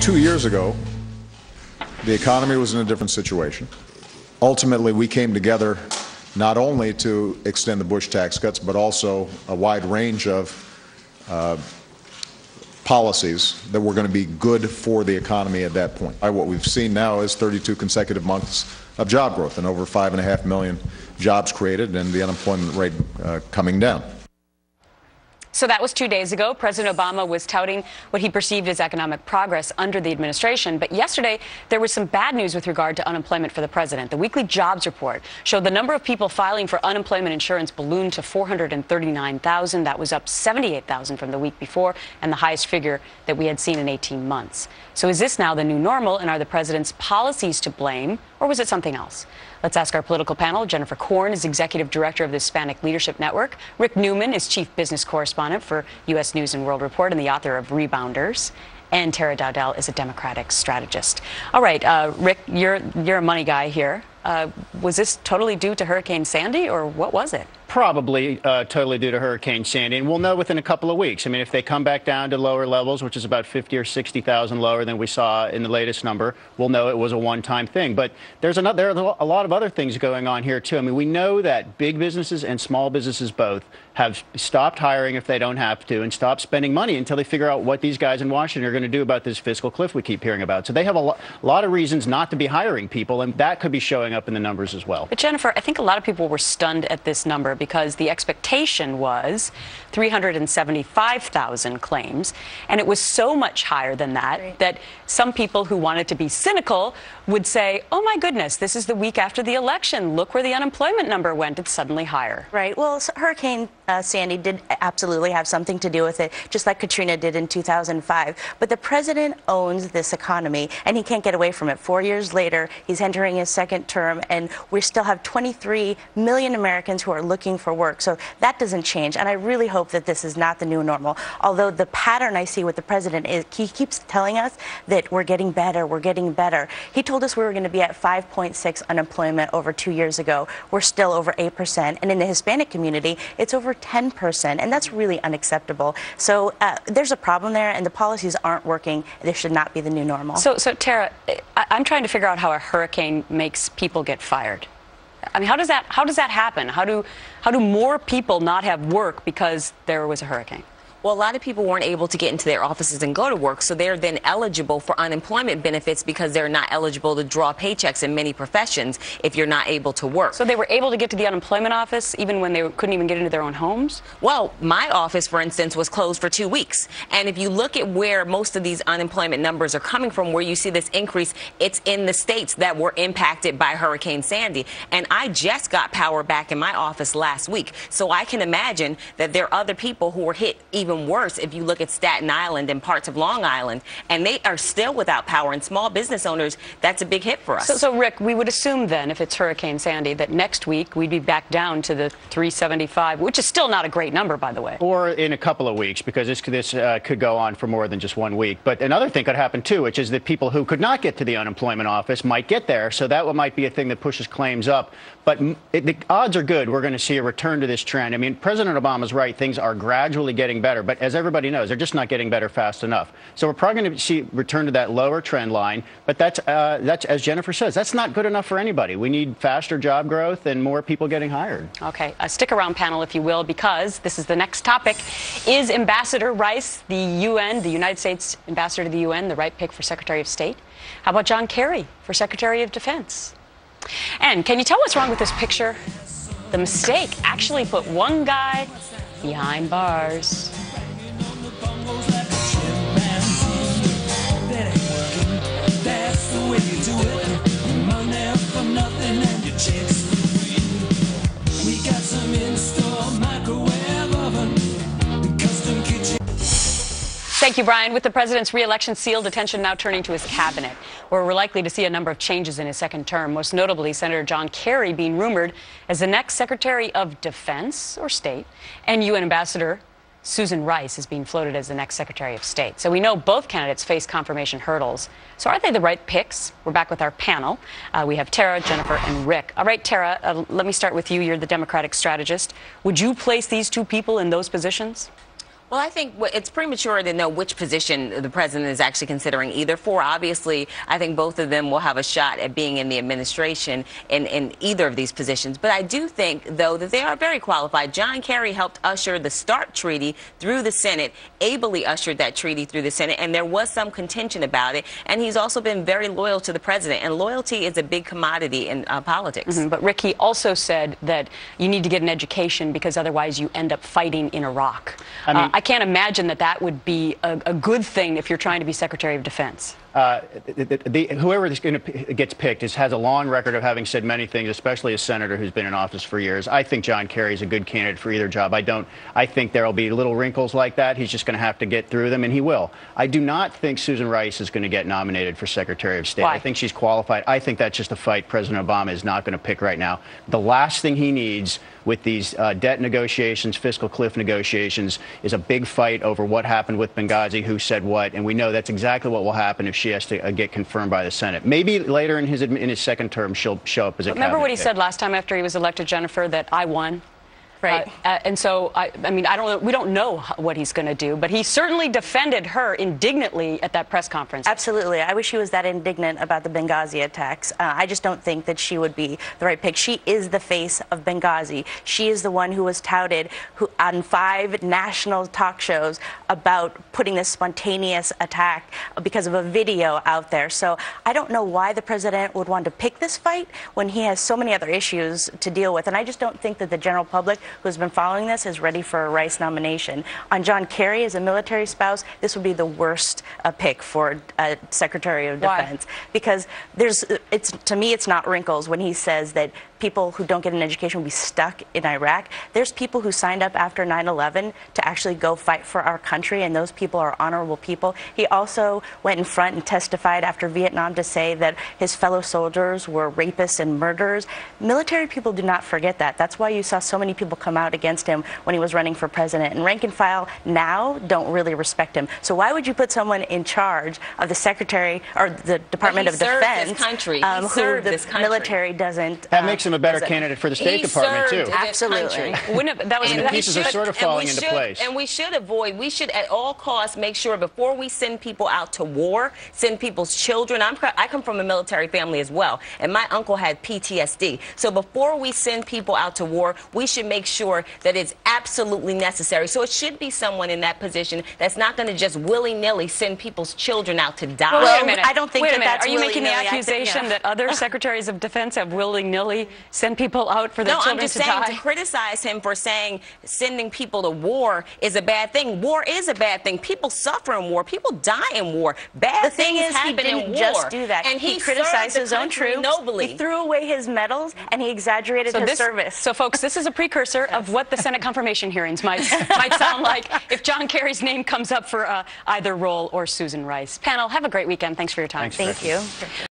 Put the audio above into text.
2 years ago, the economy was in a different situation. Ultimately, we came together not only to extend the Bush tax cuts, but also a wide range of policies that were going to be good for the economy at that point. What we've seen now is 32 consecutive months of job growth and over 5.5 million jobs created and the unemployment rate coming down. So that was 2 days ago. President Obama was touting what he perceived as economic progress under the administration. But yesterday, there was some bad news with regard to unemployment for the president. The weekly jobs report showed the number of people filing for unemployment insurance ballooned to 439,000. That was up 78,000 from the week before and the highest figure that we had seen in 18 months. So is this now the new normal, and are the president's policies to blame, or was it something else? Let's ask our political panel. Jennifer Korn is executive director of the Hispanic Leadership Network. Rick Newman is chief business correspondent for U.S. News and World Report and the author of Rebounders. And Tara Dowdell is a Democratic strategist. All right, Rick, you're a money guy here. Was this totally due to Hurricane Sandy, or what was it? Probably totally due to Hurricane Sandy, and we'll know within a couple of weeks. I mean, if they come back down to lower levels, which is about 50 or 60,000 lower than we saw in the latest number, we'll know it was a one-time thing. But there are a lot of other things going on here, too. I mean, we know that big businesses and small businesses both have stopped hiring if they don't have to and stopped spending money until they figure out what these guys in Washington are going to do about this fiscal cliff we keep hearing about. So they have a lot of reasons not to be hiring people, and that could be showing up in the numbers as well. But Jennifer, I think a lot of people were stunned at this number because the expectation was 375,000 claims, and it was so much higher than that that some people who wanted to be cynical would say, oh my goodness, this is the week after the election. Look where the unemployment number went. It's suddenly higher. Right. Well, Hurricane Sandy did absolutely have something to do with it, just like Katrina did in 2005. But the president owns this economy, and he can't get away from it. 4 years later, he's entering his second term, and we still have 23 million Americans who are looking for work. So that doesn't change, and I really hope that this is not the new normal. Although the pattern I see with the president is he keeps telling us that we're getting better, we're getting better. He told us we were going to be at 5.6 unemployment over 2 years ago. We're still over 8%, and in the Hispanic community, it's over 10%, and that's really unacceptable. So there's a problem there, and the policies aren't working. This should not be the new normal. So Tara, I'm trying to figure out how a hurricane makes people get fired. I mean, how does that happen? How do more people not have work because there was a hurricane? Well, a lot of people weren't able to get into their offices and go to work, so they're then eligible for unemployment benefits because they're not eligible to draw paychecks in many professions if you're not able to work. So they were able to get to the unemployment office even when they couldn't even get into their own homes? Well, my office, for instance, was closed for 2 weeks. And if you look at where most of these unemployment numbers are coming from, where you see this increase, it's in the states that were impacted by Hurricane Sandy. And I just got power back in my office last week, so I can imagine that there are other people who were hit even worse if you look at Staten Island and parts of Long Island, and they are still without power. And small business owners, that's a big hit for us. So Rick, we would assume then, if it's Hurricane Sandy, that next week we'd be back down to the 375, which is still not a great number, by the way. Or in a couple of weeks, because this could go on for more than just 1 week. But another thing could happen, too, which is that people who could not get to the unemployment office might get there. So that might be a thing that pushes claims up. But the odds are good we're going to see a return to this trend. I mean, President Obama's right. Things are gradually getting better. But as everybody knows, they're just not getting better fast enough. So we're probably going to see return to that lower trend line. But that's as Jennifer says, that's not good enough for anybody. We need faster job growth and more people getting hired. Okay. Stick around, panel, if you will, because this is the next topic. Is Ambassador Rice, the United States Ambassador to the UN, the right pick for Secretary of State? How about John Kerry for Secretary of Defense? And can you tell what's wrong with this picture? The mistake actually put one guy behind bars. Thank you, Brian. With the president's re-election sealed, attention now turning to his cabinet, where we're likely to see a number of changes in his second term, most notably Senator John Kerry being rumored as the next Secretary of Defense or State, and UN Ambassador Susan Rice is being floated as the next Secretary of State. So we know both candidates face confirmation hurdles. So are they the right picks? We're back with our panel. We have Tara, Jennifer, and Rick. All right, Tara, let me start with you. You're the Democratic strategist. Would you place these two people in those positions? Well, I think it's premature to know which position the president is actually considering either for. Obviously, I think both of them will have a shot at being in the administration in either of these positions. But I do think, though, that they are very qualified. John Kerry helped usher the START treaty through the Senate, ably ushered that treaty through the Senate, and there was some contention about it. And he's also been very loyal to the president. And loyalty is a big commodity in politics. But Rick, he also said that you need to get an education because otherwise you end up fighting in Iraq. I can't imagine that that would be a good thing if you're trying to be Secretary of Defense. Whoever gets picked has a long record of having said many things, especially a senator who's been in office for years. I think John Kerry is a good candidate for either job. I think there will be little wrinkles like that. He's just going to have to get through them, and he will. I do not think Susan Rice is going to get nominated for Secretary of State. Why? I think she's qualified. I think that's just a fight President Obama is not going to pick right now. The last thing he needs with these debt negotiations, fiscal cliff negotiations, is a big fight over what happened with Benghazi, who said what, and we know that's exactly what will happen if she has to get confirmed by the Senate. Maybe later in his second term, she'll show up as a Remember what he pick. said last time after he was elected, Jennifer, that I won? Right. And so, we don't know what he's going to do, but he certainly defended her indignantly at that press conference. Absolutely. I wish he was that indignant about the Benghazi attacks. I just don't think that she would be the right pick. She is the face of Benghazi. She is the one who was touted on 5 national talk shows about putting this spontaneous attack because of a video out there. So I don't know why the president would want to pick this fight when he has so many other issues to deal with. And I just don't think that the general public who has been following this is ready for a Rice nomination. On John Kerry as a military spouse, this would be the worst pick for Secretary of Defense. Why? Because to me, it's not wrinkles when he says that people who don't get an education will be stuck in Iraq. There's people who signed up after 9/11 to actually go fight for our country, and those people are honorable people. He also went in front and testified after Vietnam to say that his fellow soldiers were rapists and murderers. Military people do not forget that. That's why you saw so many people come out against him when he was running for president. And rank and file now don't really respect him. So why would you put someone in charge of the Secretary or the Department of Defense this country. who the military doesn't? That makes him a better candidate for the State Department, too. Absolutely. The pieces are sort of falling into place. And we should at all costs make sure before we send people out to war, send people's children. I come from a military family as well, and my uncle had PTSD. So before we send people out to war, we should make sure that it's absolutely necessary. So it should be someone in that position that's not going to just willy-nilly send people's children out to die. Well, wait a minute. I don't think that's Are you making the willy-nilly? accusation that other secretaries of defense have willy-nilly sent people out for their children to die? No, I'm just saying to criticize him for saying sending people to war is a bad thing. War is a bad thing. People suffer in war. People die in war. Bad things happen in war. He didn't just do that. And he criticized his own troops. Nobly. He threw away his medals, and he exaggerated his service. So, folks, this is a precursor of what the Senate confirmation hearings might sound like if John Kerry's name comes up for either role or Susan Rice. Panel, have a great weekend. Thanks for your time. Thanks, Thank you.